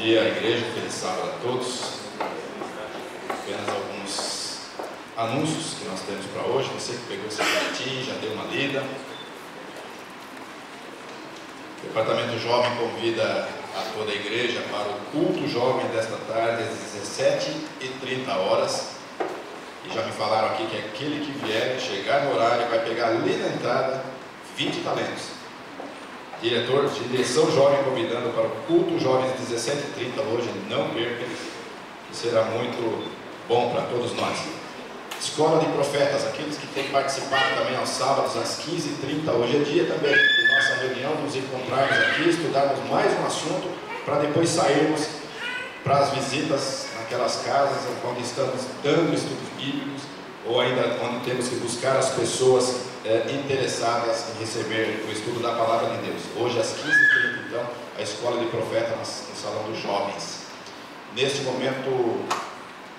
dia, igreja. Feliz sábado a todos. Apenas alguns anúncios que nós temos para hoje. Você que pegou esse boletim, já deu uma lida. O Departamento Jovem convida a toda a igreja para o culto jovem desta tarde, às 17h30. E já me falaram aqui que aquele que vier, chegar no horário, vai pegar ali na entrada 20 talentos. Diretor de Direção Jovem convidando para o culto jovem às 17h30 hoje, não perca, que será muito bom para todos nós. Escola de Profetas, aqueles que têm participado também aos sábados às 15h30, hoje é dia também de nossa reunião, nos encontrarmos aqui, estudarmos mais um assunto, para depois sairmos para as visitas naquelas casas onde estamos dando estudos bíblicos, ou ainda onde temos que buscar as pessoas interessadas em receber o estudo da Palavra de Deus. Hoje às 15h30, então, a Escola de Profeta no Salão dos Jovens. Neste momento,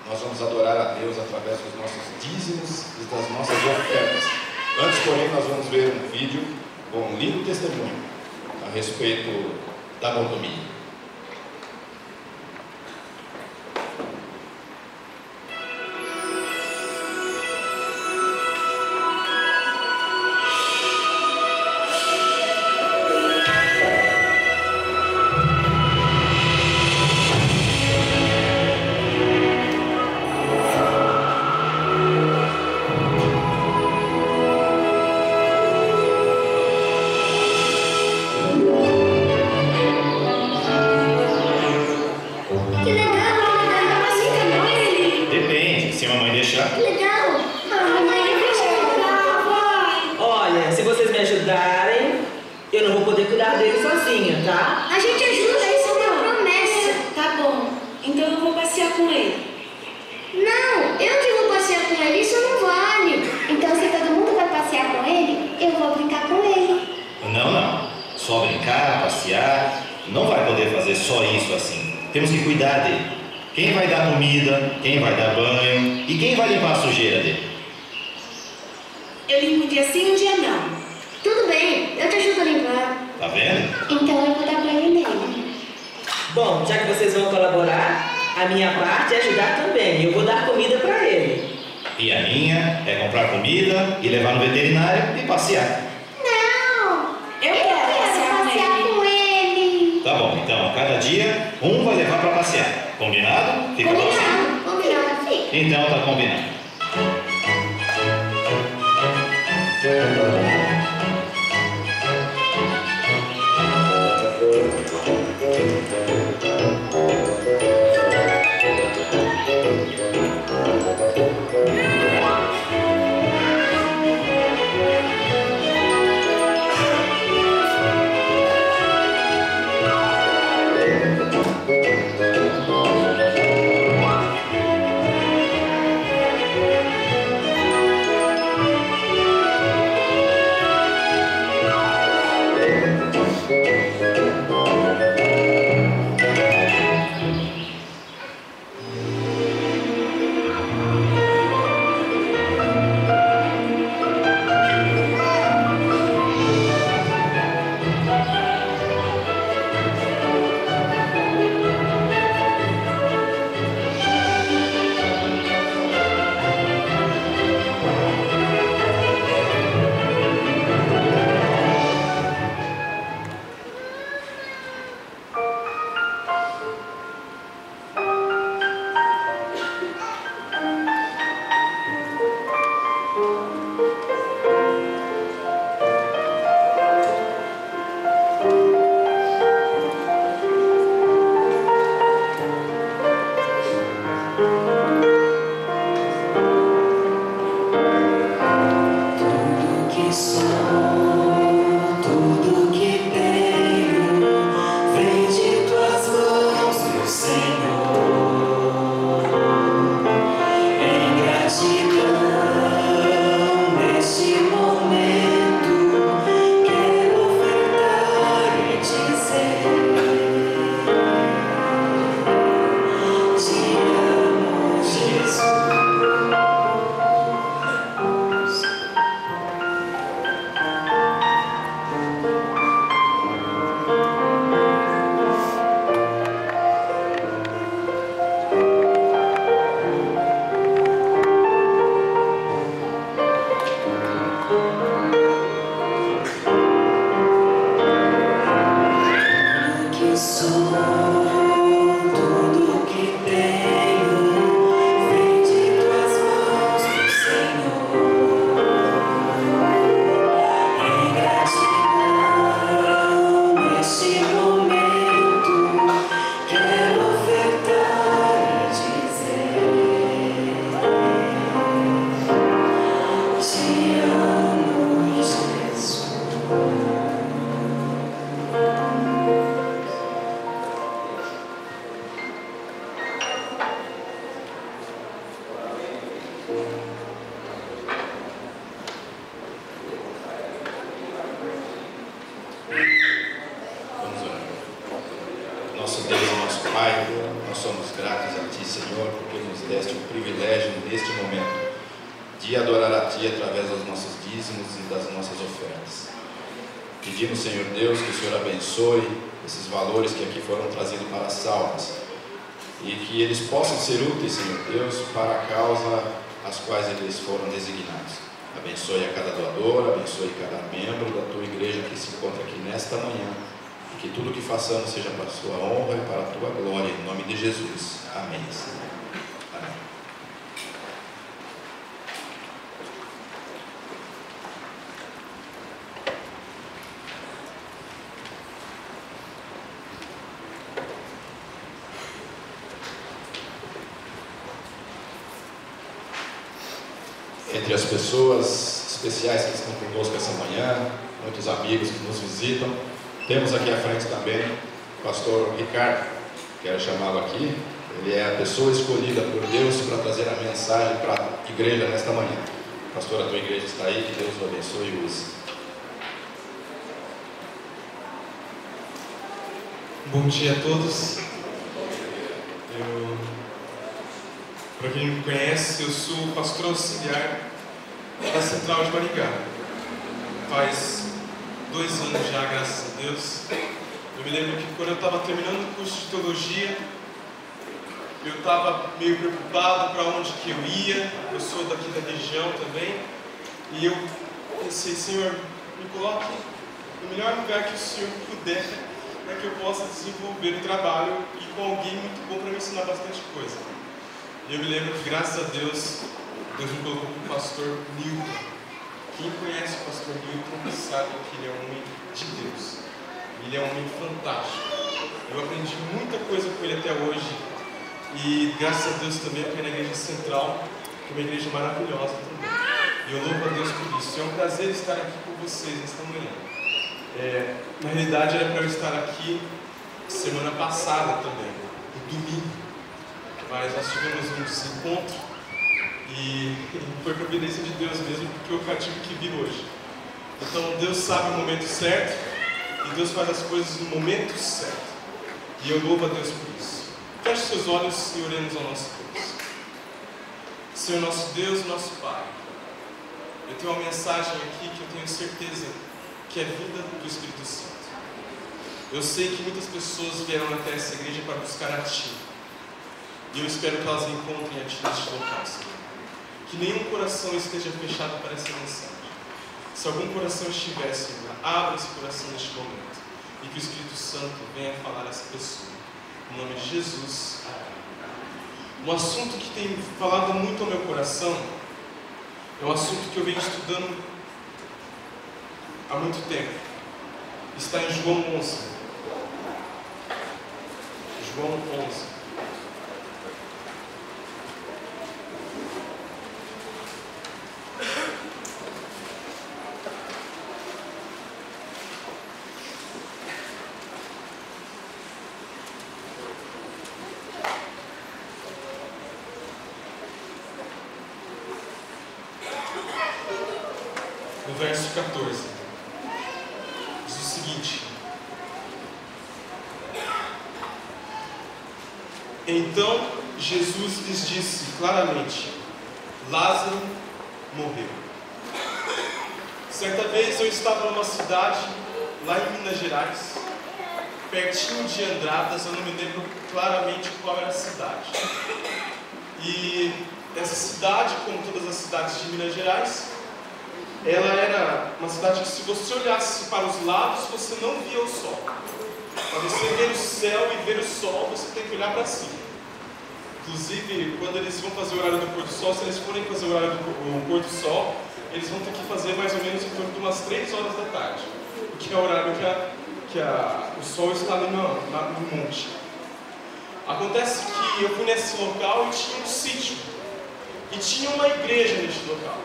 nós vamos adorar a Deus através dos nossos dízimos e das nossas ofertas. Antes, porém, nós vamos ver um vídeo com um lindo testemunho a respeito da mordomia. Temos que cuidar dele. Quem vai dar comida, quem vai dar banho e quem vai limpar a sujeira dele? Eu limpo um dia sim, um dia não. Tudo bem, eu te ajudo a limpar. Tá vendo? Então eu vou dar banho nele. Bom, já que vocês vão colaborar, a minha parte é ajudar também. Eu vou dar comida para ele. E a minha é comprar comida e levar no veterinário e passear. Não! Eu quero passear com ele. Tá bom, então cada dia um vai levar para passear. Combinado? Fica bom assim? Combinado, fica. Então tá combinado. Senhor, porque nos deste o privilégio, neste momento, de adorar a Ti através dos nossos dízimos e das nossas ofertas. Pedimos, Senhor Deus, que o Senhor abençoe esses valores que aqui foram trazidos para as almas e que eles possam ser úteis, Senhor Deus, para a causa às quais eles foram designados. Abençoe a cada doador, abençoe cada membro da Tua igreja que se encontra aqui nesta manhã e que tudo que façamos seja para a Sua honra e para a Tua glória, em nome de Jesus. Amém, Senhor. Amém. Entre as pessoas especiais que estão conosco essa manhã, muitos amigos que nos visitam, temos aqui à frente também o pastor Ricardo. Quero chamá-lo aqui. Ele é a pessoa escolhida por Deus para trazer a mensagem para a igreja nesta manhã. Pastor, a tua igreja está aí, que Deus o abençoe e use. Bom dia a todos. Para quem não me conhece, eu sou pastor auxiliar da Central de Maringá. Faz 2 anos já, graças a Deus. Eu me lembro que quando eu estava terminando o curso de teologia, eu estava meio preocupado para onde que eu ia. Eu sou daqui da região também. E eu pensei, Senhor, me coloque no melhor lugar que o Senhor puder, para que eu possa desenvolver um trabalho e com alguém muito bom para me ensinar bastante coisa. E eu me lembro que, graças a Deus, Deus me colocou com o pastor Newton. Quem conhece o pastor Newton sabe que ele é um homem de Deus. Ele é um homem fantástico. Eu aprendi muita coisa com ele até hoje. E graças a Deus também eu fui na Igreja Central, que é uma igreja maravilhosa também. E eu louvo a Deus por isso. É um prazer estar aqui com vocês nesta manhã. Na realidade era para eu estar aqui semana passada também, no domingo. Mas nós tivemos um desencontro e foi providência de Deus mesmo, porque eu tive que vir hoje. Então Deus sabe o momento certo e Deus faz as coisas no momento certo. E eu louvo a Deus por isso. Feche seus olhos e oremos ao nosso Deus. Senhor nosso Deus e nosso Pai, eu tenho uma mensagem aqui que eu tenho certeza que é vinda do Espírito Santo. Eu sei que muitas pessoas vieram até essa igreja para buscar a Ti. E eu espero que elas encontrem a Ti neste local, Senhor. Que nenhum coração esteja fechado para essa mensagem. Se algum coração estiver, Senhor, abra esse coração neste momento. E que o Espírito Santo venha falar a essa pessoa. Em nome de Jesus. Um assunto que tem falado muito ao meu coração é um assunto que eu venho estudando há muito tempo. Está em João 11. João 11. No verso 14, diz o seguinte: Então Jesus lhes disse claramente: Lázaro morreu. Certa vez eu estava numa cidade, lá em Minas Gerais, pertinho de Andradas, eu não me lembro claramente qual era a cidade. E essa cidade, como todas as cidades de Minas Gerais, ela era uma cidade que, se você olhasse para os lados, você não via o sol. Para você ver o céu e ver o sol, você tem que olhar para cima. Inclusive, quando eles vão fazer o horário do pôr do sol, se eles forem fazer o horário do pôr do sol, eles vão ter que fazer mais ou menos em torno de umas 3 horas da tarde, que é o horário que o sol está ali no monte. Acontece que eu fui nesse local e tinha um sítio, e tinha uma igreja nesse local.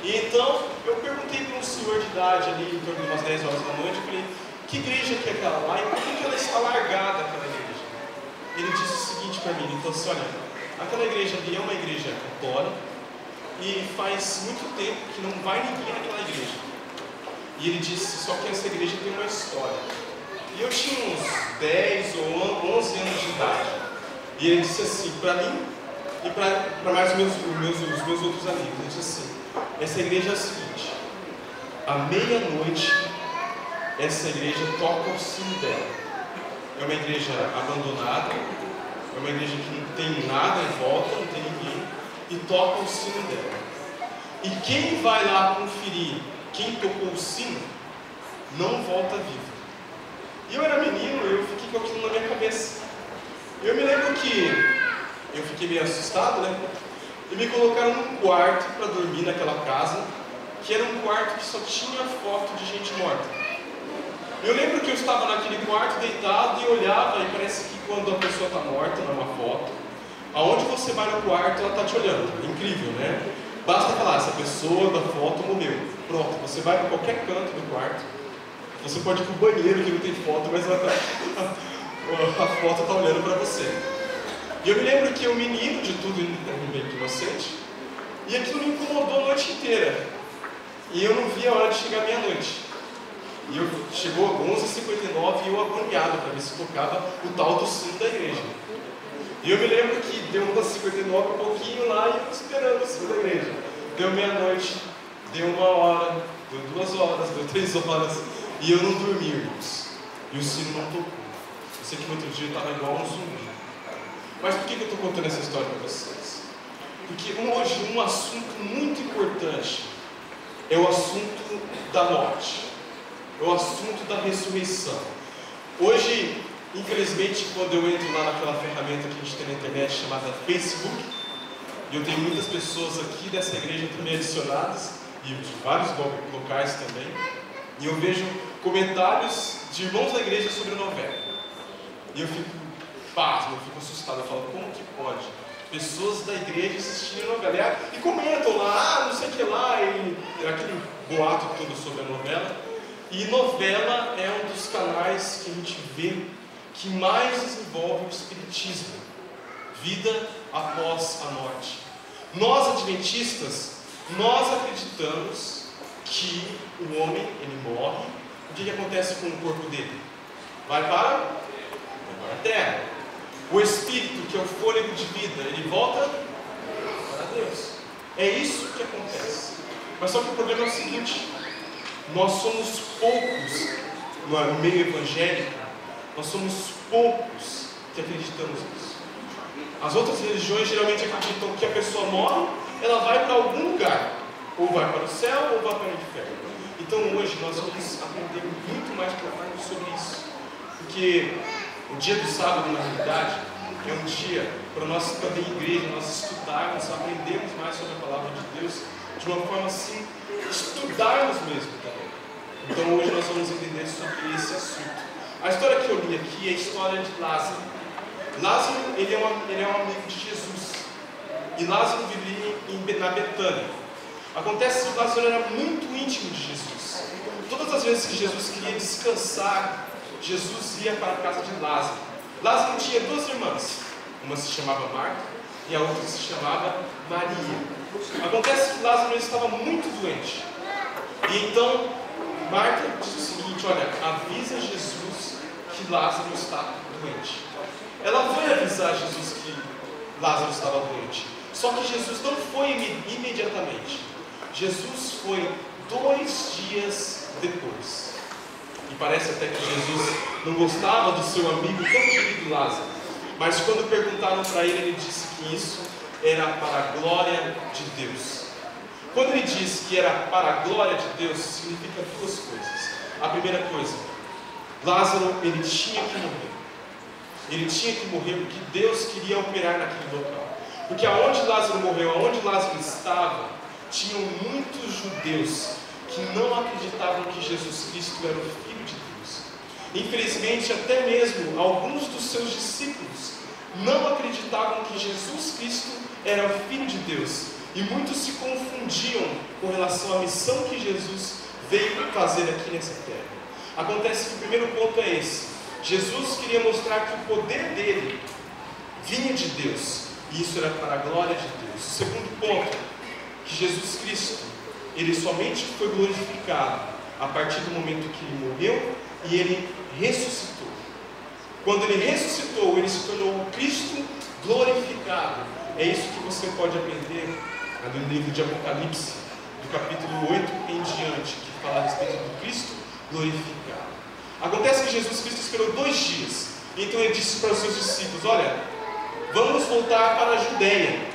E então eu perguntei para um senhor de idade ali, em torno de umas 10 horas da noite, eu falei: que igreja que é aquela lá e por que ela está largada, aquela igreja? Ele disse o seguinte para mim: então, assim, olha, aquela igreja ali é uma igreja católica e faz muito tempo que não vai ninguém naquela igreja. E ele disse: só que essa igreja tem uma história. E eu tinha uns 10 ou 11 anos de idade. E ele disse assim, para mim e para mais os meus outros amigos, ele disse assim: essa igreja é o seguinte, à meia-noite essa igreja toca o sino dela. É uma igreja abandonada, é uma igreja que não tem nada em volta, não tem ninguém, e toca o sino dela. E quem vai lá conferir quem tocou o sino, não volta vivo. E eu era menino, eu fiquei com aquilo na minha cabeça. Eu me lembro que eu fiquei meio assustado, né? E me colocaram num quarto para dormir naquela casa, que era um quarto que só tinha foto de gente morta. Eu lembro que eu estava naquele quarto deitado e olhava, e parece que quando a pessoa está morta numa foto, aonde você vai no quarto, ela está te olhando. É incrível, né? Basta falar, essa pessoa da foto morreu. Pronto, você vai para qualquer canto do quarto. Você pode ir para o banheiro que não tem foto, mas a foto está olhando para você. E eu me lembro que o menino de tudo meio que inocente, e aquilo me incomodou a noite inteira. E eu não via a hora de chegar meia-noite. E chegou 11h59 e eu agoniado para ver se tocava o tal do sino da igreja. E eu me lembro que deu 11h59 um pouquinho lá e eu esperando o sino da igreja. Deu meia-noite, deu 1 hora, deu 2 horas, deu 3 horas. E eu não dormi, irmãos. E o sino não tocou. Eu sei que no outro dia eu estava igual um zumbi. Mas por que eu estou contando essa história para vocês? Porque hoje um assunto muito importante é o assunto da morte. É o assunto da ressurreição. Hoje, infelizmente, quando eu entro lá naquela ferramenta que a gente tem na internet chamada Facebook, e eu tenho muitas pessoas aqui dessa igreja também adicionadas, e de vários locais também, e eu vejo comentários de irmãos da igreja sobre a novela. E eu fico pasmo, eu fico assustado. Eu falo, como que pode? Pessoas da igreja assistirem a novela. E comentam lá, não sei o que lá, e aquele boato todo sobre a novela. E novela é um dos canais que a gente vê que mais desenvolve o espiritismo. Vida após a morte. Nós adventistas, nós acreditamos que o homem, ele morre. O que acontece com o corpo dele? Vai para a terra. O espírito, que é o fôlego de vida, ele volta para Deus. É isso que acontece. Mas só que o problema é o seguinte: nós somos poucos no meio evangélico, nós somos poucos que acreditamos nisso. As outras religiões geralmente acreditam que a pessoa morre, ela vai para algum lugar, ou vai para o céu ou vai para o inferno. Então hoje nós vamos aprender muito mais profundo sobre isso, porque o dia do sábado, na realidade, é um dia para nós também, igreja, nós estudarmos, aprendermos mais sobre a palavra de Deus, de uma forma assim, estudarmos mesmo também. Então hoje nós vamos entender sobre esse assunto. A história que eu li aqui é a história de Lázaro. Lázaro, ele é um amigo de Jesus. E Lázaro vivia na Betânia. Acontece que Lázaro era muito íntimo de Jesus. Todas as vezes que Jesus queria descansar, Jesus ia para a casa de Lázaro. Lázaro tinha 2 irmãs. Uma se chamava Marta e a outra se chamava Maria. Acontece que Lázaro estava muito doente. E então Marta diz o seguinte: olha, avisa Jesus que Lázaro está doente. Ela foi avisar Jesus que Lázaro estava doente. Só que Jesus não foi imediatamente. Jesus foi 2 dias depois. E parece até que Jesus não gostava do seu amigo tão querido Lázaro. Mas quando perguntaram para ele, ele disse que isso era para a glória de Deus. Quando ele diz que era para a glória de Deus, significa 2 coisas. A primeira coisa, Lázaro, ele tinha que morrer. Ele tinha que morrer porque Deus queria operar naquele local. Porque aonde Lázaro morreu, aonde Lázaro estava, tinham muitos judeus que não acreditavam que Jesus Cristo era o Filho de Deus. Infelizmente, até mesmo alguns dos seus discípulos não acreditavam que Jesus Cristo era o Filho de Deus. E muitos se confundiam com relação à missão que Jesus veio fazer aqui nessa terra. Acontece que o primeiro ponto é esse: Jesus queria mostrar que o poder dele vinha de Deus, e isso era para a glória de Deus. O segundo ponto, que Jesus Cristo, ele somente foi glorificado a partir do momento que ele morreu e ele ressuscitou. Quando ele ressuscitou, ele se tornou o Cristo glorificado. É isso que você pode aprender no livro de Apocalipse, do capítulo 8 em diante, que fala a respeito do Cristo glorificado. Acontece que Jesus Cristo esperou 2 dias. Então ele disse para os seus discípulos: olha, vamos voltar para a Judéia,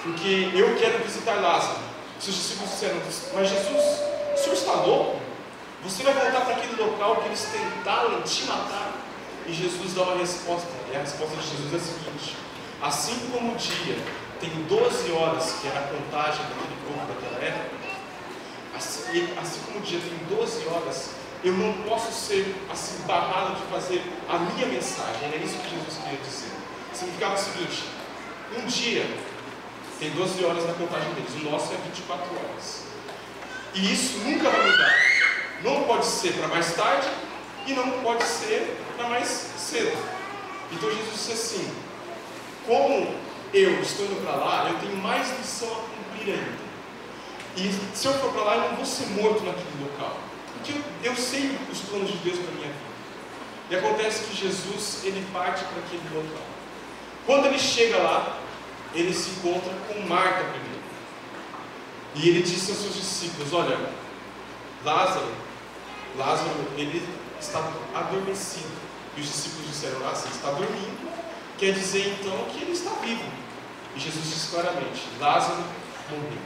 porque eu quero visitar Lázaro. Seus discípulos disseram: mas Jesus, o senhor está louco? Você vai voltar para aquele local que eles tentaram te matar? E Jesus dá uma resposta, e a resposta de Jesus é a seguinte: assim como o dia tem 12 horas, que era a contagem daquele povo daquela época, assim como o dia tem 12 horas, eu não posso ser assim barrado de fazer a minha mensagem. É isso que Jesus queria dizer. Significava o seguinte: um dia tem 12 horas na contagem deles, o nosso é 24 horas. E isso nunca vai mudar. Não pode ser para mais tarde e não pode ser para mais cedo. Então Jesus disse assim: como eu estou indo para lá, eu tenho mais missão a cumprir ainda. E se eu for para lá, eu não vou ser morto naquele local, porque eu sei os planos de Deus para a minha vida. E acontece que Jesus, ele parte para aquele local. Quando ele chega lá, ele se encontra com Marta primeiro. E ele disse aos seus discípulos: olha, Lázaro, ele está adormecido. E os discípulos disseram: ah, se ele está dormindo, quer dizer então que ele está vivo. E Jesus disse claramente: Lázaro morreu.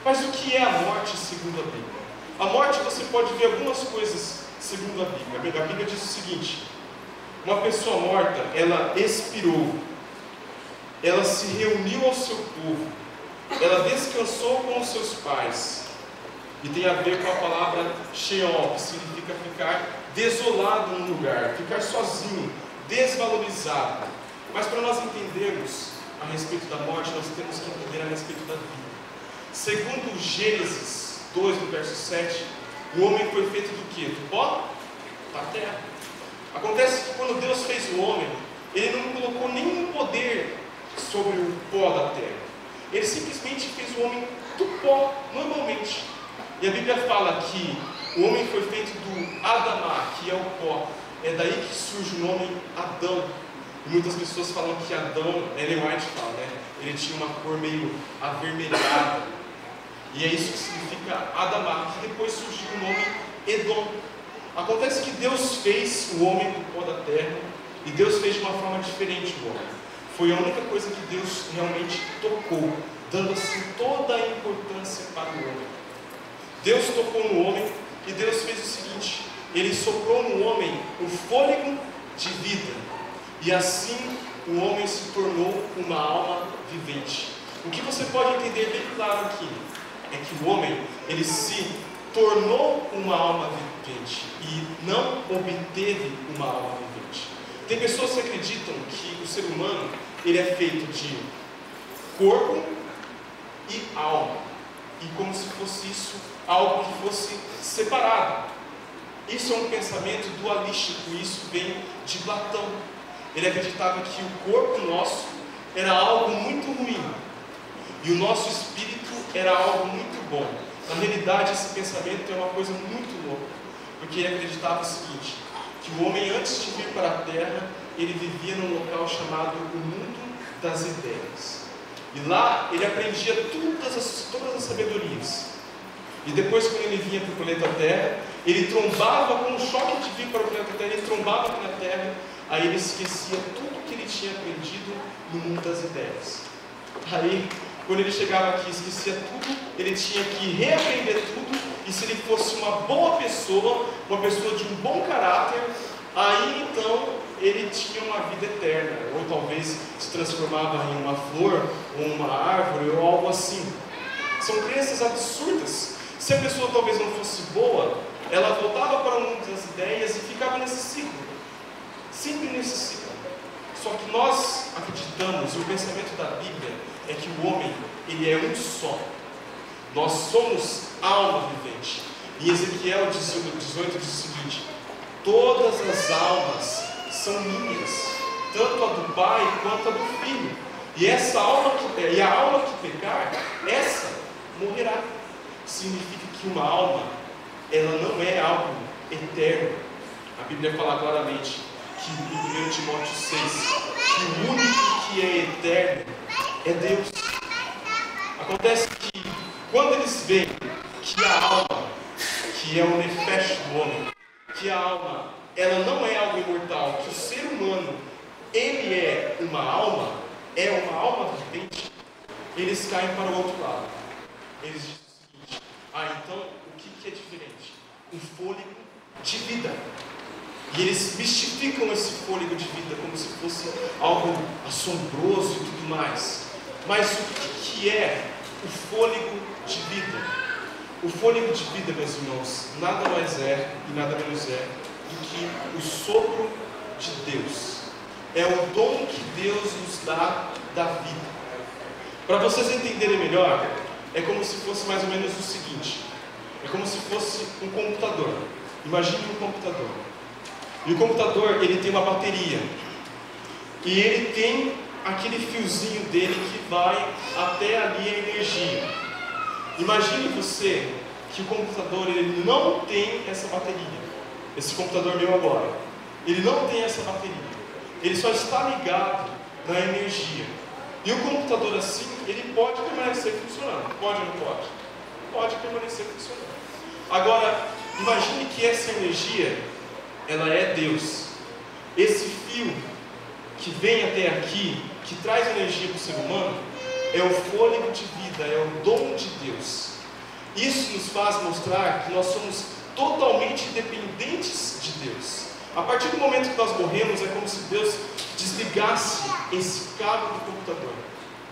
Mas o que é a morte segundo a Bíblia? A morte, você pode ver algumas coisas segundo a Bíblia. A Bíblia diz o seguinte: uma pessoa morta, ela expirou, ela se reuniu ao seu povo, ela descansou com os seus pais. E tem a ver com a palavra Sheol, que significa ficar desolado num lugar, ficar sozinho, desvalorizado. Mas para nós entendermos a respeito da morte, nós temos que entender a respeito da vida. Segundo Gênesis 2, no verso 7, o homem foi feito do quê? Do pó? Da terra. Acontece que quando Deus fez o homem, Ele não colocou nenhum poder sobre o pó da terra. Ele simplesmente fez o homem do pó, normalmente. E a Bíblia fala que o homem foi feito do Adamá, que é o pó. É daí que surge o nome Adão. E muitas pessoas falam que Adão, Ellen White fala, né? Ele tinha uma cor meio avermelhada. E é isso que significa Adamá, que depois surgiu o nome Edom. Acontece que Deus fez o homem do pó da terra, e Deus fez de uma forma diferente o homem. Foi a única coisa que Deus realmente tocou, dando assim toda a importância para o homem. Deus tocou no homem e Deus fez o seguinte: Ele soprou no homem o fôlego de vida, e assim o homem se tornou uma alma vivente. O que você pode entender bem claro aqui é que o homem, ele se tornou uma alma vivente e não obteve uma alma vivente. Tem pessoas que acreditam que o ser humano, ele é feito de corpo e alma, e como se fosse isso algo que fosse separado. Isso é um pensamento dualístico, isso vem de Platão. Ele acreditava que o corpo nosso era algo muito ruim e o nosso espírito era algo muito bom. Na realidade, esse pensamento é uma coisa muito louca, porque ele acreditava o seguinte: que o homem, antes de vir para a terra, ele vivia num local chamado o mundo das ideias, e lá ele aprendia todas as sabedorias. E depois, quando ele vinha para o planeta Terra, ele trombava com o choque de vir para o planeta Terra, ele trombava aqui na Terra, aí ele esquecia tudo que ele tinha aprendido no mundo das ideias. Aí, quando ele chegava aqui e esquecia tudo, ele tinha que reaprender tudo, e se ele fosse uma boa pessoa, uma pessoa de um bom caráter, aí então ele tinha uma vida eterna, ou talvez se transformava em uma flor, ou uma árvore, ou algo assim. São crenças absurdas. Se a pessoa talvez não fosse boa, ela voltava para o mundo das ideias e ficava nesse ciclo, sempre nesse ciclo. Só que nós acreditamos, e o pensamento da Bíblia é que o homem, ele é um só. Nós somos alma vivente. E Ezequiel 18 diz o seguinte: todas as almas são minhas, tanto a do pai quanto a do filho. E essa alma e a alma que pecar, essa morrerá. Significa que uma alma, ela não é algo eterno. A Bíblia fala claramente que em 1 Timóteo 6, que o único que é eterno é Deus. Acontece que quando eles veem que a alma, que é o nefesh do homem, que a alma, ela não é algo imortal, que o ser humano, ele é uma alma vivente, eles caem para o outro lado. Eles dizem o seguinte: então o que é diferente? Um fôlego de vida. E eles mistificam esse fôlego de vida como se fosse algo assombroso e tudo mais. Mas o que é o fôlego de vida? O fôlego de vida, meus irmãos, nada mais é e nada menos é do que o sopro de Deus. É o dom que Deus nos dá da vida. Para vocês entenderem melhor, é como se fosse mais ou menos o seguinte: é como se fosse um computador. Imagine um computador. E o computador, ele tem uma bateria. E ele tem aquele fiozinho dele que vai até ali a energia. Imagine você que o computador, ele não tem essa bateria. Esse computador meu agora, ele não tem essa bateria. Ele só está ligado na energia. E o computador assim, ele pode permanecer funcionando. Pode ou não pode? Pode permanecer funcionando. Agora, imagine que essa energia, ela é Deus. Esse fio que vem até aqui, que traz energia para o ser humano, é o fôlego de vida, é o dom de Deus. Isso nos faz mostrar que nós somos totalmente dependentes de Deus. A partir do momento que nós morremos, é como se Deus desligasse esse cabo do computador,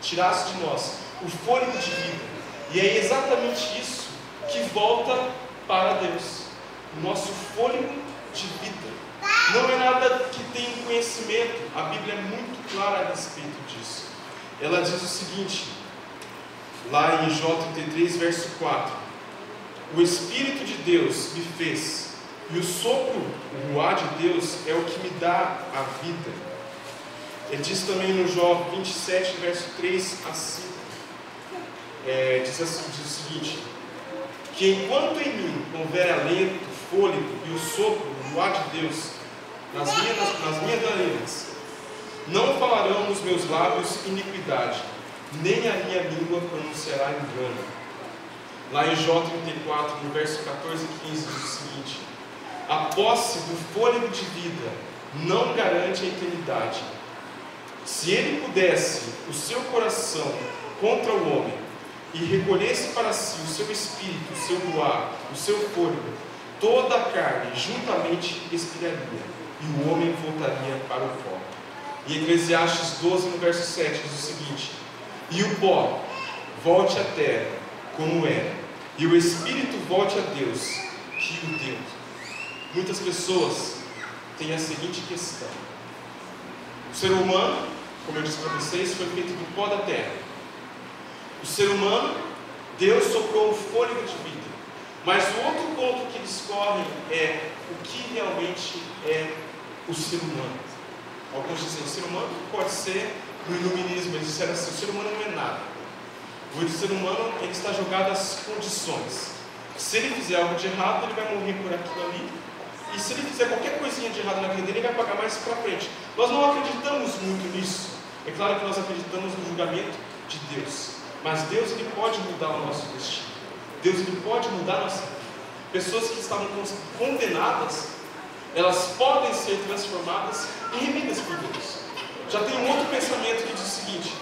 tirasse de nós o fôlego de vida. E é exatamente isso que volta para Deus, o nosso fôlego de vida. Não é nada que tem conhecimento. A Bíblia é muito clara a respeito disso. Ela diz o seguinte, lá em Jó 33, verso 4: o Espírito de Deus me fez, e o sopro, o ruá de Deus, é o que me dá a vida. Ele diz também no Jó 27, verso 3 a 5, diz o seguinte: que enquanto em mim houver alento, fôlego e o sopro, o ruá de Deus, nas minhas narinas, não falarão nos meus lábios iniquidade, nem a minha língua pronunciará engano. Lá em Jó 34, no verso 14 e 15, diz o seguinte: a posse do fôlego de vida não garante a eternidade. Se ele pudesse o seu coração contra o homem e recolhesse para si o seu espírito, o seu ruá, o seu fôlego, toda a carne juntamente expiraria, e o homem voltaria para o pó. E Eclesiastes 12, no verso 7, diz o seguinte: e o pó volte à terra como era, e o espírito volte a Deus, que o deu. Muitas pessoas têm a seguinte questão: o ser humano, como eu disse para vocês, foi feito do pó da terra. O ser humano, Deus soprou o fôlego de vida. Mas o outro ponto que eles correm é o que realmente é o ser humano. Alguns dizem, o ser humano pode ser no iluminismo, eles disseram assim: o ser humano não é nada. O ser humano, ele está jogado às condições. Se ele fizer algo de errado, ele vai morrer por aquilo ali. E se ele fizer qualquer coisinha de errado na vida dele, ele vai pagar mais para frente. Nós não acreditamos muito nisso. É claro que nós acreditamos no julgamento de Deus. Mas Deus, ele pode mudar o nosso destino. Deus, ele pode mudar a nossa vida. Pessoas que estavam condenadas, elas podem ser transformadas e remidas por Deus. Já tem um outro pensamento que diz o seguinte: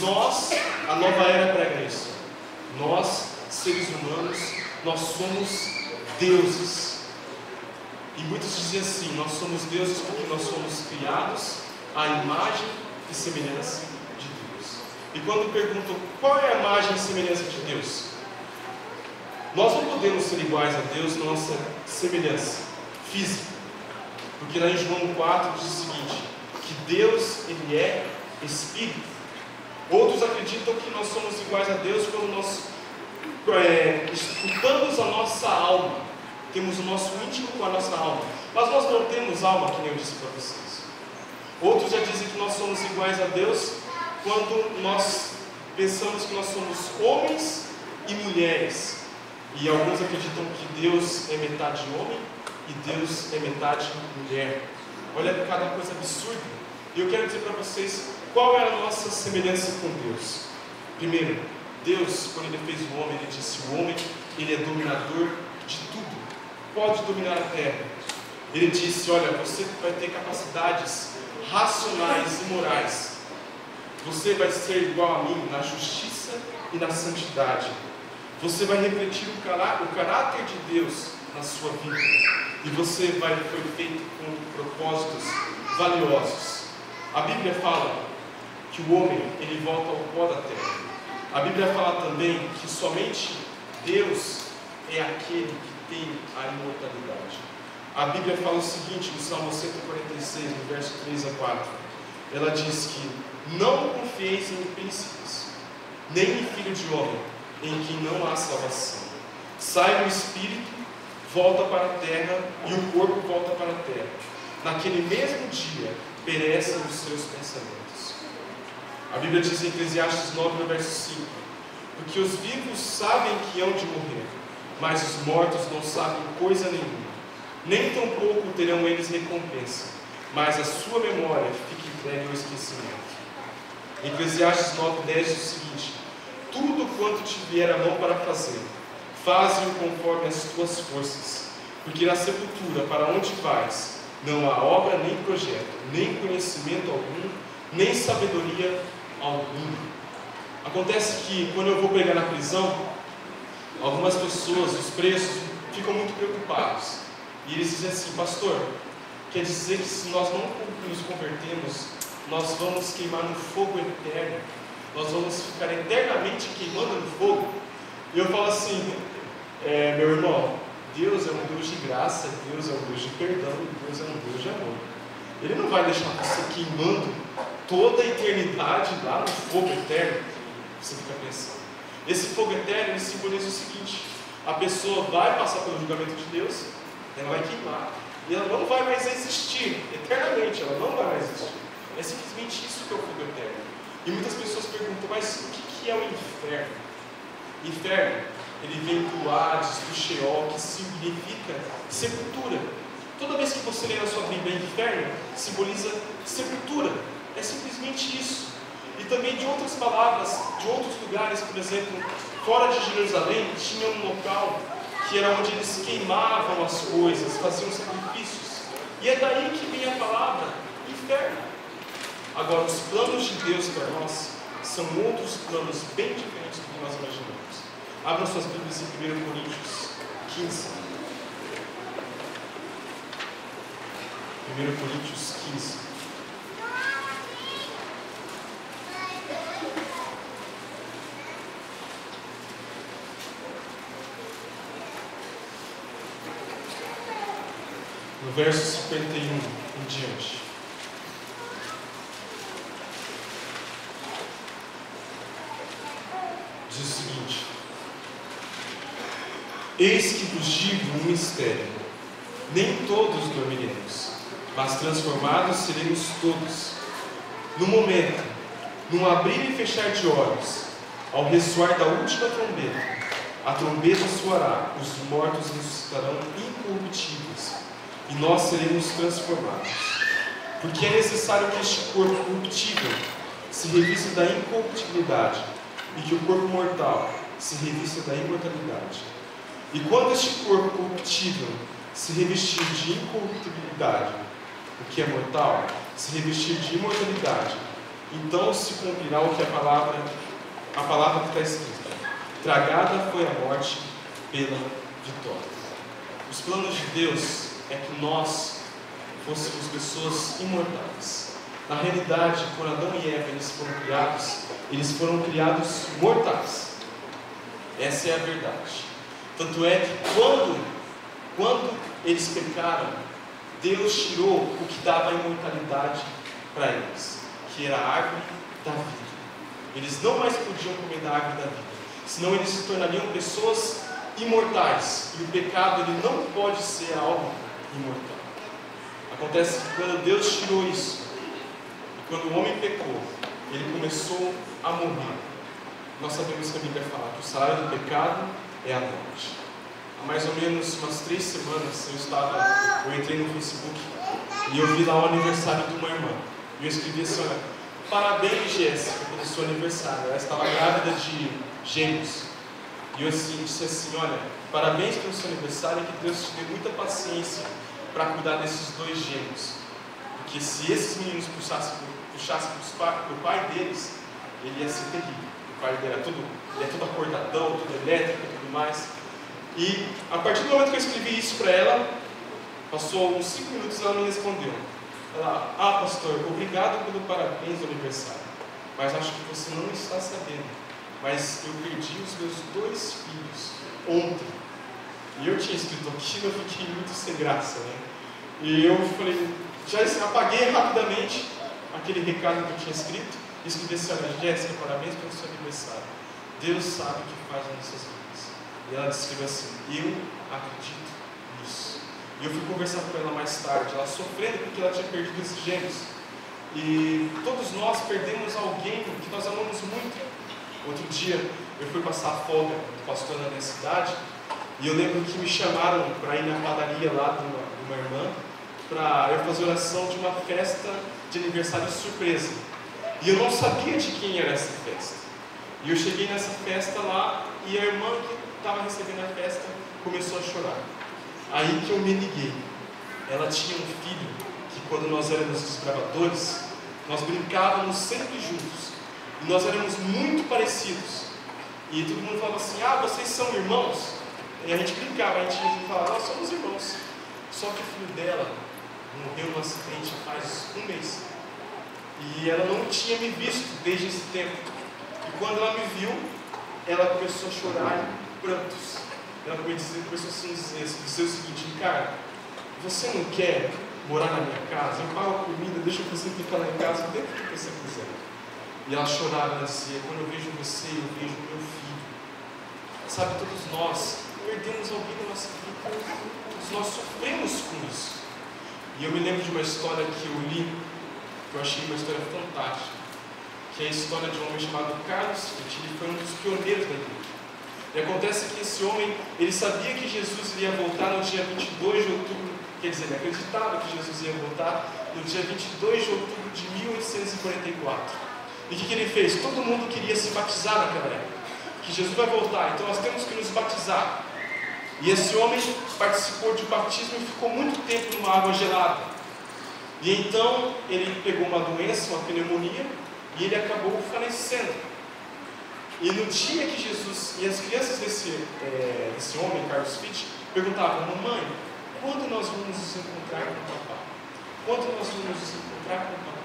nós, a nova era prega isso, nós, seres humanos, nós somos deuses. E muitos dizem assim: nós somos deuses porque nós somos criados à imagem e semelhança de Deus. E quando perguntam qual é a imagem e semelhança de Deus, nós não podemos ser iguais a Deus na nossa semelhança física. Porque lá em João 4 diz o seguinte: que Deus, ele é Espírito. Outros acreditam que nós somos iguais a Deus quando nós escutamos a nossa alma, temos o nosso íntimo com a nossa alma. Mas nós não temos alma, que nem eu disse para vocês. Outros já dizem que nós somos iguais a Deus quando nós pensamos que nós somos homens e mulheres. E alguns acreditam que Deus é metade homem e Deus é metade mulher. Olha cada coisa absurda. E eu quero dizer para vocês qual é a nossa semelhança com Deus. Primeiro, Deus, quando Ele fez o homem, Ele disse: o homem, ele é dominador de tudo, pode dominar a terra. Ele disse: olha, você vai ter capacidades racionais e morais. Você vai ser igual a mim na justiça e na santidade. Você vai refletir o caráter de Deus na sua vida. E você foi feito com propósitos valiosos. A Bíblia fala que o homem, ele volta ao pó da terra. A Bíblia fala também que somente Deus é aquele que tem a imortalidade. A Bíblia fala o seguinte, no Salmo 146, no verso 3 a 4. Ela diz que não confieis em príncipes, nem em filho de homem, em quem não há salvação. Sai o espírito, volta para a terra, e o corpo volta para a terra. Naquele mesmo dia, perecem os seus pensamentos. A Bíblia diz em Eclesiastes 9, no verso 5, porque os vivos sabem que hão de morrer, mas os mortos não sabem coisa nenhuma. Nem tampouco terão eles recompensa, mas a sua memória fica entregue ao esquecimento. Em Eclesiastes 9, 10 diz o seguinte: tudo quanto te vier a mão para fazer, faze-o conforme as tuas forças, porque na sepultura, para onde vais, não há obra nem projeto, nem conhecimento algum, nem sabedoria alguma. Acontece que quando eu vou pregar na prisão, algumas pessoas, os presos, ficam muito preocupados. E eles dizem assim: pastor, quer dizer que se nós não nos convertermos, nós vamos queimar no fogo eterno, nós vamos ficar eternamente queimando no fogo? E eu falo assim: meu irmão, Deus é um Deus de graça, Deus é um Deus de perdão, Deus é um Deus de amor. Ele não vai deixar você queimando toda a eternidade lá no fogo eterno. Você fica pensando. Esse fogo eterno, ele simboliza o seguinte: a pessoa vai passar pelo julgamento de Deus, ela vai queimar, e ela não vai mais existir eternamente, ela não vai mais existir. É simplesmente isso que é o fogo eterno. E muitas pessoas perguntam: mas o que é o inferno? Inferno, ele vem do Hades, do Sheol, que significa sepultura. Toda vez que você lê na sua Bíblia inferno, simboliza sepultura. É simplesmente isso. E também de outras palavras, de outros lugares, por exemplo, fora de Jerusalém, tinha um local que era onde eles queimavam as coisas, faziam sacrifícios. E é daí que vem a palavra inferno. Agora, os planos de Deus para nós são outros planos bem diferentes do que nós imaginamos. Abram suas Bíblias em 1 Coríntios 15. 1 Coríntios 15. No verso 51 em diante. Diz o seguinte: eis que vos digo um mistério, nem todos dormiremos, mas transformados seremos todos, no momento, num abrir e fechar de olhos, ao ressoar da última trombeta. A trombeta soará, os mortos ressuscitarão incorruptíveis, e nós seremos transformados. Porque é necessário que este corpo corruptível se revista da incorruptibilidade, e que o corpo mortal se revista da imortalidade. E quando este corpo corruptível se revestir de incorruptibilidade, o que é mortal, se revestir de imortalidade, então se cumprirá o que a palavra que está escrita: tragada foi a morte pela vitória. Os planos de Deus é que nós fôssemos pessoas imortais. Na realidade, quando Adão e Eva eles foram criados mortais. Essa é a verdade. Tanto é que quando eles pecaram, Deus tirou o que dava a imortalidade para eles, que era a árvore da vida. Eles não mais podiam comer da árvore da vida, senão eles se tornariam pessoas imortais. E o pecado, ele não pode ser algo imortal. Acontece que quando Deus tirou isso, e quando o homem pecou, ele começou a morrer. Nós sabemos que a Bíblia fala que o salário do pecado é a morte. Há mais ou menos umas 3 semanas eu entrei no Facebook e eu vi lá o aniversário de uma irmã. E eu escrevi assim, olha, parabéns, Jéssica, pelo seu aniversário. Ela estava grávida de gêmeos. E eu disse assim, olha, parabéns pelo seu aniversário e que Deus te dê muita paciência para cuidar desses 2 gêmeos. Porque se esses meninos puxassem para o pai deles, ele ia ser terrível. O pai dele é todo acordadão, tudo elétrico e tudo mais. E a partir do momento que eu escrevi isso para ela, passou uns 5 minutos e ela me respondeu. Ela, pastor, obrigado pelo parabéns do aniversário, mas acho que você não está sabendo, mas eu perdi os meus 2 filhos ontem. E eu tinha escrito aquilo, eu fiquei muito sem graça, né? E eu falei, já apaguei rapidamente aquele recado que eu tinha escrito e escrevi assim, olha, Jéssica, parabéns pelo seu aniversário. Deus sabe o que faz nas nossas vidas. E ela escreveu assim, eu acredito nisso. E eu fui conversar com ela mais tarde, ela sofrendo porque ela tinha perdido esses gêmeos. E todos nós perdemos alguém que nós amamos muito. Outro dia eu fui passar a folga do pastor na minha cidade e eu lembro que me chamaram para ir na padaria lá de uma irmã para eu fazer oração de uma festa de aniversário surpresa. E eu não sabia de quem era essa festa. E eu cheguei nessa festa lá e a irmã que estava recebendo a festa começou a chorar. Aí que eu me liguei. Ela tinha um filho que quando nós éramos desbravadores, nós brincávamos sempre juntos. E nós éramos muito parecidos. E todo mundo falava assim, vocês são irmãos? E a gente brincava, a gente falava, nós somos irmãos. Só que o filho dela morreu num acidente faz 1 mês. E ela não tinha me visto desde esse tempo. E quando ela me viu, ela começou a chorar em prantos. Ela começou a dizer o seguinte, Ricardo, você não quer morar na minha casa? Eu pago a comida, deixa você ficar lá em casa o tempo que você quiser. E ela chorava, ela dizia, quando eu vejo você, eu vejo meu filho. Sabe, todos nós perdemos alguém na nossa vida, todos nós sofremos com isso. E eu me lembro de uma história que eu li, que eu achei uma história fantástica, que é a história de um homem chamado Carlos Fitt. Ele foi um dos pioneiros da igreja. E acontece que esse homem, ele sabia que Jesus iria voltar no dia 22 de outubro, quer dizer, ele acreditava que Jesus ia voltar no dia 22 de outubro de 1844. E o que ele fez? Todo mundo queria se batizar naquela época. Que Jesus vai voltar, então nós temos que nos batizar. E esse homem participou de batismo e ficou muito tempo numa água gelada. E então ele pegou uma doença, uma pneumonia, e ele acabou falecendo. E no dia que Jesus, e as crianças desse homem, Carlos Fitt, perguntavam, mamãe, quando nós vamos nos encontrar com o papai? Quando nós vamos nos encontrar com o papai?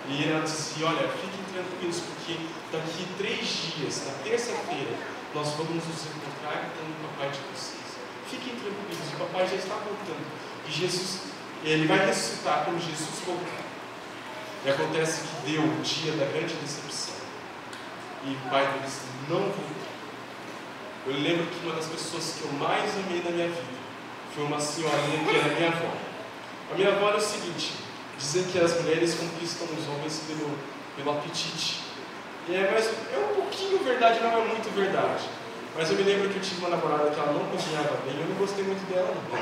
E ela disse, olha, fiquem tranquilos, porque daqui 3 dias, na terça-feira, nós vamos nos encontrar com o papai de vocês. Fiquem tranquilos, o papai já está voltando. E Jesus, ele vai ressuscitar quando Jesus voltar. E acontece que deu o dia da grande decepção. E o pai deles não voltou. Eu lembro que uma das pessoas que eu mais amei na minha vida foi uma senhorinha que era minha avó. A minha avó era o seguinte, dizem que as mulheres conquistam os homens pelo apetite. Mas é um pouquinho verdade, não é muito verdade. Mas eu me lembro que eu tive uma namorada que ela não cozinhava bem, eu não gostei muito dela não.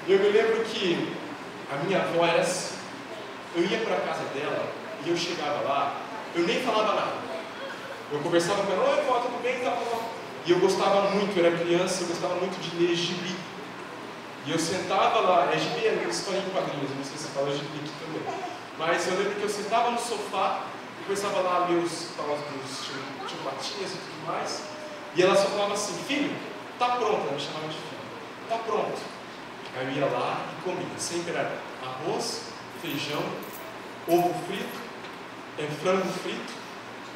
Eu me lembro que a minha avó era assim. Eu ia para a casa dela e eu chegava lá, eu nem falava nada. Eu conversava com ela, oi vó, tudo bem? E eu gostava muito, eu era criança, eu gostava muito de ler gibi. E eu sentava lá, gibi é história em quadrinhos, eu não sei se você fala gibi aqui também. Mas eu lembro que eu sentava no sofá e começava lá a ler os tio Patinhas e tudo mais. E ela só falava assim, filho, tá pronto, ela me chamava de filho, tá pronto. Aí eu ia lá e comia, sempre era arroz, feijão, ovo frito, frango frito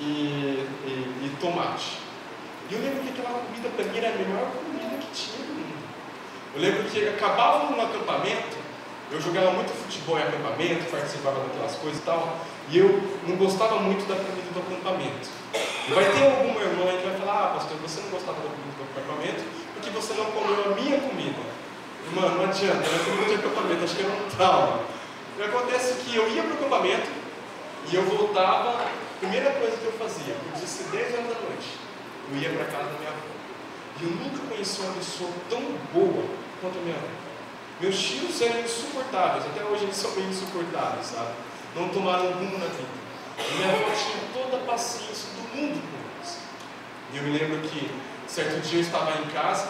e tomate. E eu lembro que aquela comida para mim era a melhor comida que tinha no mundo. Eu lembro que acabava num acampamento, eu jogava muito futebol em acampamento, participava daquelas coisas e tal, e eu não gostava muito da comida do acampamento. E vai ter alguma irmã que vai falar, pastor, você não gostava da comida do acampamento porque você não comeu a minha comida. Irmã, não adianta, era comida de acampamento, acho que era um trauma. E acontece que eu ia para o acampamento e eu voltava, a primeira coisa que eu fazia, podia ser 10 horas da noite, eu ia para a casa da minha avó. E eu nunca conheci uma pessoa tão boa quanto a minha avó. Meus tios eram insuportáveis, até hoje eles são bem insuportáveis, sabe? Não tomaram rumo na vida. E minha avó tinha toda a paciência do mundo com eles. E eu me lembro que, certo dia eu estava em casa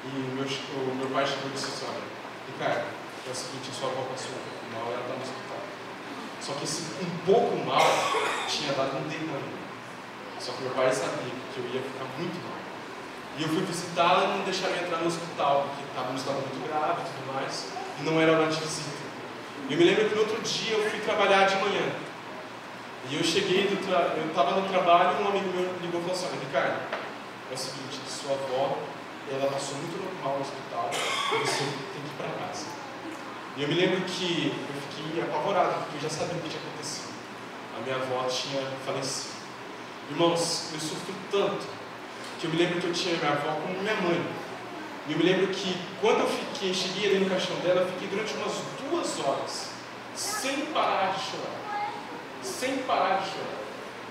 e o meu pai chegou e disse assim: olha, Ricardo, é o seguinte, sua avó passou um pouco mal, ela está no hospital. Só que esse um pouco mal tinha dado um demônio. Só que meu pai sabia que eu ia ficar muito mal. E eu fui visitá-la e não deixaram entrar no hospital, porque estava num estado muito grave e tudo mais, e não era hora de visita. E eu me lembro que no outro dia eu fui trabalhar de manhã. E eu cheguei, eu estava no trabalho e um amigo meu ligou e falou assim: olha, Ricardo, é o seguinte, sua avó, ela passou muito mal no hospital, e você tem que ir para casa. E eu me lembro que eu fiquei apavorado, porque eu já sabia o que tinha acontecido. A minha avó tinha falecido. Irmãos, eu sofri tanto, que eu me lembro que eu tinha minha avó como minha mãe. E eu me lembro que quando eu cheguei ali no caixão dela, eu fiquei durante umas 2 horas, sem parar de chorar. Sem parar de chorar.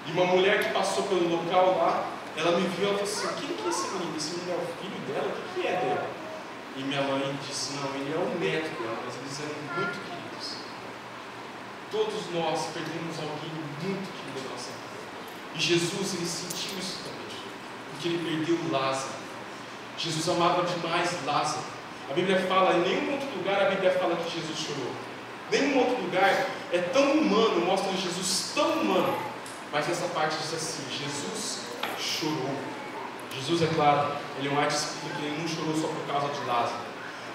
E uma mulher que passou pelo local lá, ela me viu e falou assim: quem que é esse menino? Esse menino é o filho dela? O que é dela? E minha mãe disse: não, ele é o neto dela, mas eles eram muito queridos. Todos nós perdemos alguém muito querido na nossa vida. E Jesus, ele sentiu isso também, porque ele perdeu Lázaro. Jesus amava demais Lázaro. A Bíblia fala, em nenhum outro lugar a Bíblia fala que Jesus chorou. Nenhum outro lugar é tão humano, mostra Jesus tão humano. Mas essa parte diz assim: Jesus chorou. Jesus, é claro, ele é um artista porque ele não chorou só por causa de Lázaro.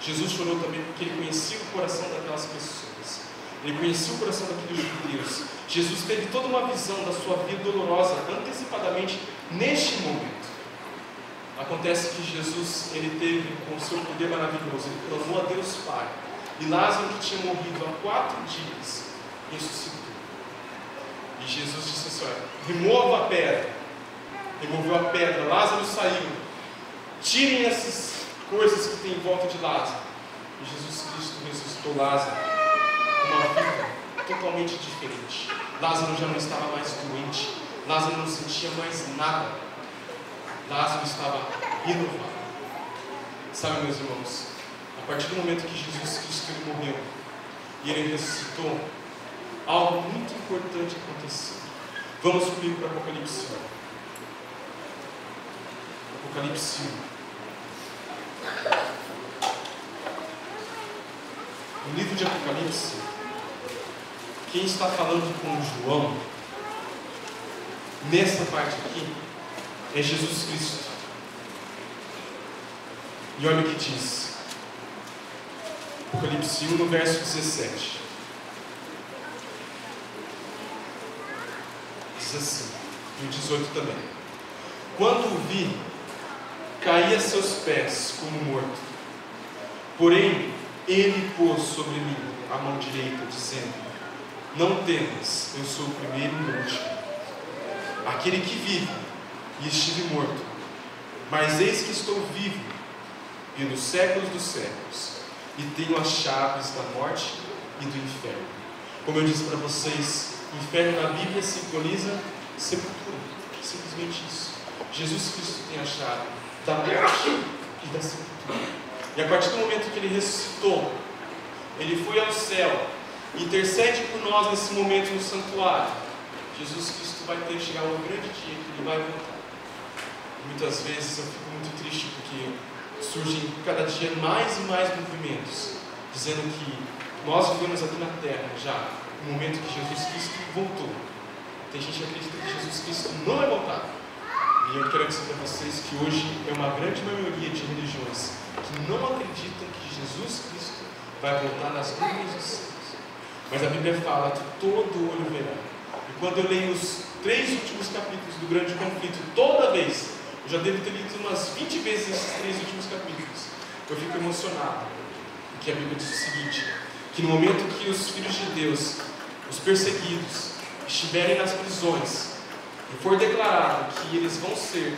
Jesus chorou também porque ele conhecia o coração daquelas pessoas. Ele conhecia o coração daqueles judeus. Jesus teve toda uma visão da sua vida dolorosa antecipadamente neste momento. Acontece que Jesus, ele teve com o seu poder maravilhoso, ele clamou a Deus Pai. E Lázaro, que tinha morrido há 4 dias, ressuscitou. E Jesus disse assim: olha, remova a pedra. Removeu a pedra, Lázaro saiu. Tirem essas coisas que tem em volta de Lázaro. E Jesus Cristo ressuscitou Lázaro com uma vida totalmente diferente. Lázaro já não estava mais doente. Lázaro não sentia mais nada. Lázaro estava renovado. Sabe, meus irmãos, a partir do momento que Jesus Cristo ele morreu e ele ressuscitou, algo muito importante aconteceu. Vamos comigo para Apocalipse 1. Apocalipse 1. No livro de Apocalipse, quem está falando com João, nessa parte aqui, é Jesus Cristo. E olha o que diz. Apocalipse 1, no verso 17. Diz assim, e o 18 também: quando o vi, caí a seus pés como morto. Porém, ele pôs sobre mim a mão direita, dizendo: não temas, eu sou o primeiro e o último, aquele que vive e estive morto, mas eis que estou vivo pelos séculos dos séculos, e tenho as chaves da morte e do inferno. Como eu disse para vocês, inferno na Bíblia simboliza sepultura, simplesmente isso. Jesus Cristo tem a chave da morte e da sepultura. E a partir do momento que ele ressuscitou, ele foi ao céu, intercede por nós nesse momento no santuário. Jesus Cristo vai ter que chegar um grande dia que ele vai voltar. Muitas vezes eu fico muito triste porque surgem cada dia mais e mais movimentos dizendo que nós vivemos aqui na terra já no momento que Jesus Cristo voltou. Tem gente que acredita que Jesus Cristo não vai voltar. E eu quero dizer para vocês que hoje é uma grande maioria de religiões que não acreditam que Jesus Cristo vai voltar nas nuvens dos céus. Mas a Bíblia fala que todo olho verá. E quando eu leio os 3 últimos capítulos do grande conflito, toda vez, eu já devo ter lido umas 20 vezes esses 3 últimos capítulos, eu fico emocionado, porque a Bíblia diz o seguinte: que no momento que os filhos de Deus, os perseguidos, estiverem nas prisões, e for declarado que eles vão ser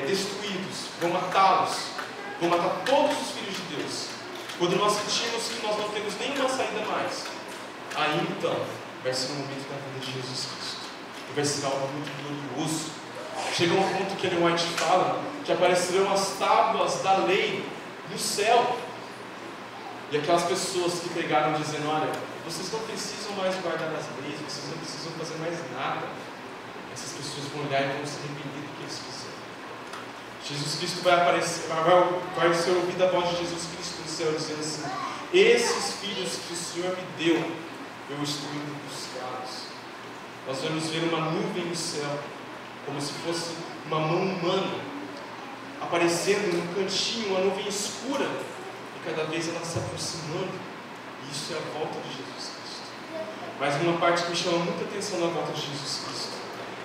destruídos, vão matá-los, vão matar todos os filhos de Deus, quando nós sentimos que nós não temos nenhuma saída mais, aí então vai ser o momento da vida de Jesus Cristo, e vai ser algo muito glorioso. Chega um ponto que Ellen White fala que aparecerão as tábuas da lei no céu. E aquelas pessoas que pregaram dizendo, olha, vocês não precisam mais guardar as leis, vocês não precisam fazer mais nada. Essas pessoas vão olhar e vão se arrepender do que eles fizeram. Jesus Cristo vai aparecer, vai ser ouvida a voz de Jesus Cristo no céu, dizendo assim: esses filhos que o Senhor me deu, eu estou indo buscá-los. Nós vamos ver uma nuvem no céu, como se fosse uma mão humana, aparecendo no cantinho, uma nuvem escura, e cada vez ela se aproximando. E isso é a volta de Jesus Cristo. Mas uma parte que me chama muita atenção na volta de Jesus Cristo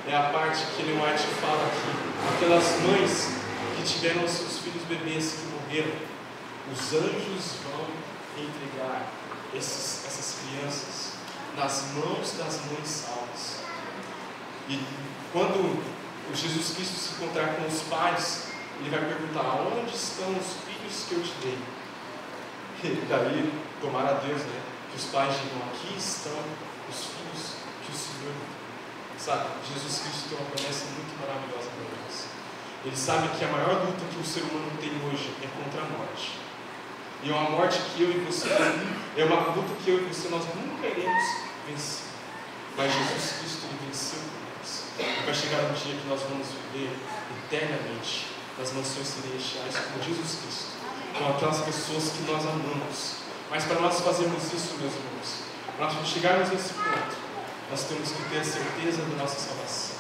é a parte que Ellen White fala aqui: aquelas mães que tiveram os seus filhos bebês que morreram, os anjos vão entregar essas crianças nas mãos das mães salvas. E quando o Jesus Cristo se encontrar com os pais, ele vai perguntar: onde estão os filhos que eu te dei? E daí, tomara a Deus, né, que os pais digam: aqui estão os filhos que o Senhor me deu. Sabe, Jesus Cristo tem uma promessa muito maravilhosa para nós. Ele sabe que a maior luta que o ser humano tem hoje é contra a morte. E é uma morte que eu e você, é uma luta que eu e você, nós nunca iremos vencer. Mas Jesus Cristo, ele venceu por nós. E vai chegar um dia que nós vamos viver eternamente nas mansões celestiais com Jesus Cristo, com aquelas pessoas que nós amamos. Mas para nós fazermos isso, meus irmãos, para nós chegarmos nesse ponto, nós temos que ter a certeza da nossa salvação,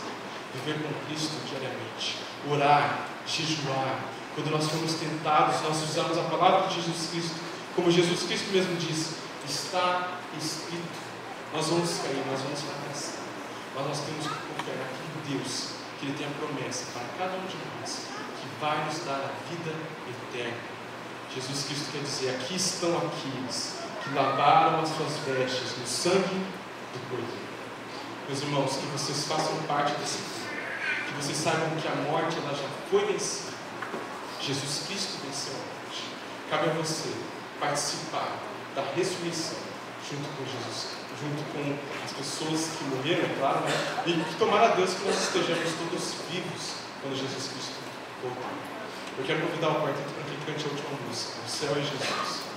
viver com Cristo diariamente, orar, jejuar. Quando nós formos tentados, nós usamos a palavra de Jesus Cristo, como Jesus Cristo mesmo disse: está escrito. Nós vamos cair, nós vamos fracassar, mas nós temos que confiar naquele Deus, que Ele tem a promessa para cada um de nós, que vai nos dar a vida eterna. Jesus Cristo quer dizer: aqui estão aqueles que lavaram as suas vestes no sangue do Cordeiro. Meus irmãos, que vocês façam parte desse povo, que vocês saibam que a morte ela já foi vencida. Jesus Cristo venceu a morte. Cabe a você participar da ressurreição junto com Jesus, junto com as pessoas que morreram, é claro, né? E que tomara a Deus que nós estejamos todos vivos quando Jesus Cristo voltar. Eu quero convidar o quarteto para que cante a última música: O Céu é Jesus.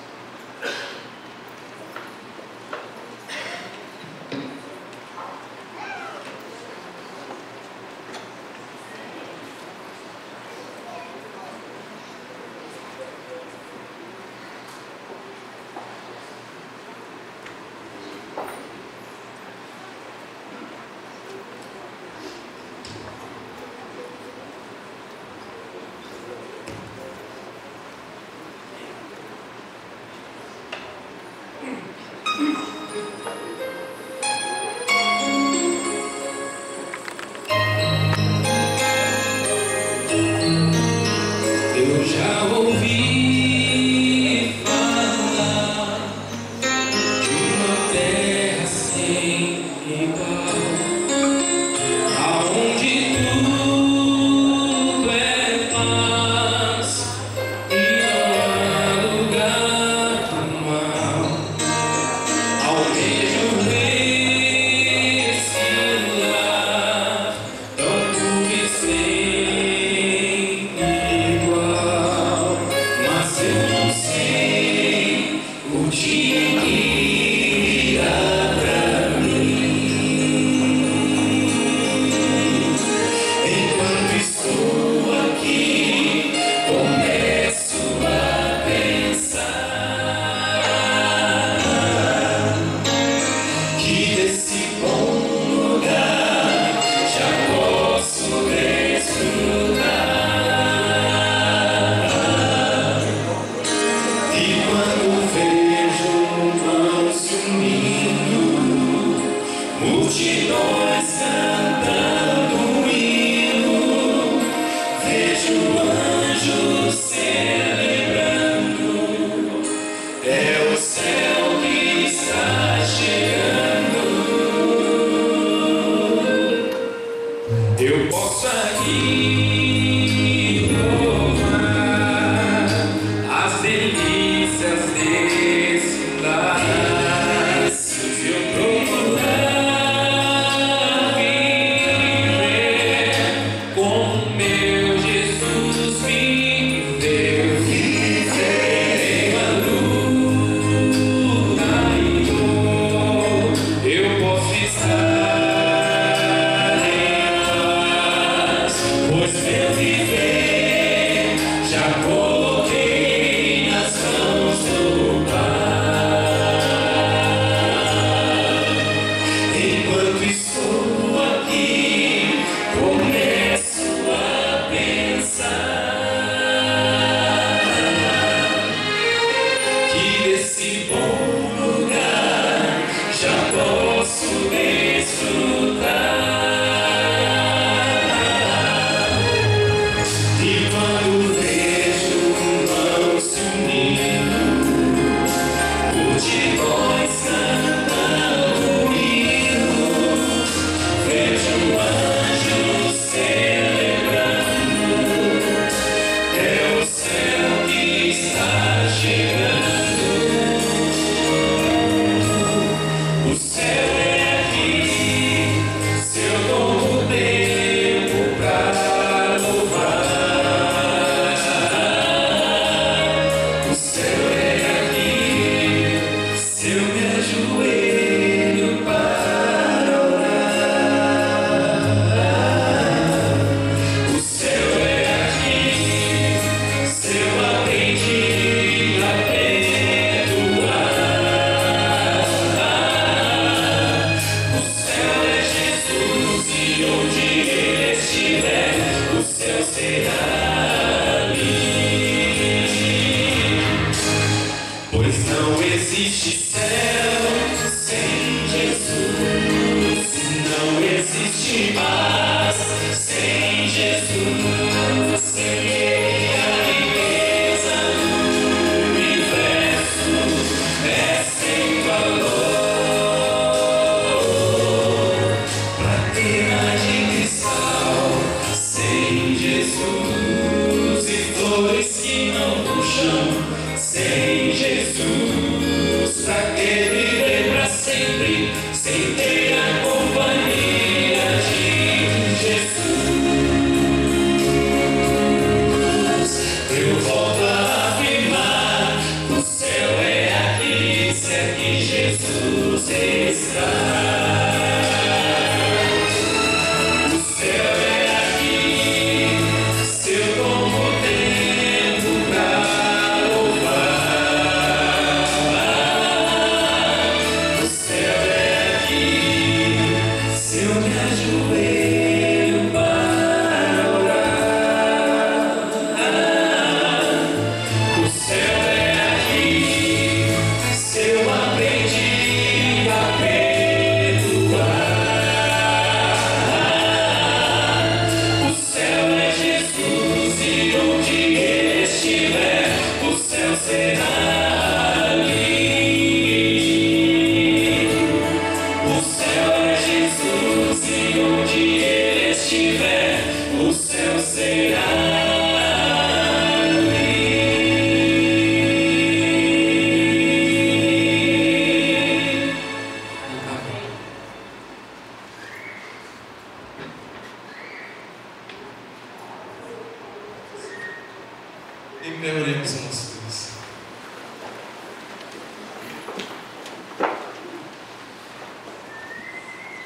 Em pé, oremos a nosso Deus.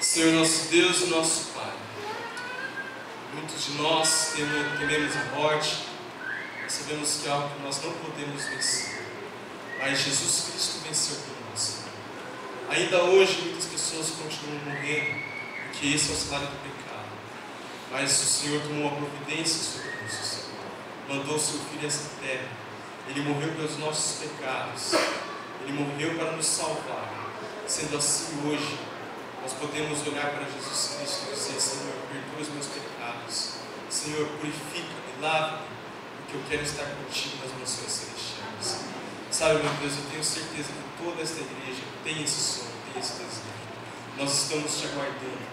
Senhor nosso Deus e nosso Pai, muitos de nós tememos a morte, nós sabemos que é algo que nós não podemos vencer, mas Jesus Cristo venceu por nós. Ainda hoje muitas pessoas continuam morrendo, porque esse é o salário do pecado, mas o Senhor tomou uma providência sobre nós. Mandou o seu Filho a essa terra. Ele morreu pelos nossos pecados. Ele morreu para nos salvar. Sendo assim, hoje, nós podemos olhar para Jesus Cristo e dizer: Senhor, perdoa os meus pecados. Senhor, purifica-me, lava-me, porque eu quero estar contigo nas mansões celestiais. Sabe, meu Deus, eu tenho certeza que toda esta igreja tem esse sonho, tem esse desejo. Nós estamos te aguardando.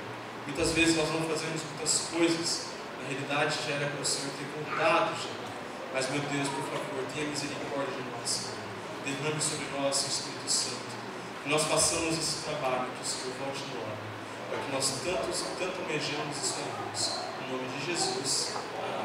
Muitas vezes nós não fazemos muitas coisas. Na realidade, já era para o Senhor ter voltado já. Mas, meu Deus, por favor, tenha misericórdia de nós, Senhor. Derrame sobre nós o Espírito Santo. Que nós façamos esse trabalho, que o Senhor volte no hora. Para que nós tanto almejamos e sonhamos. Em nome de Jesus. Amém.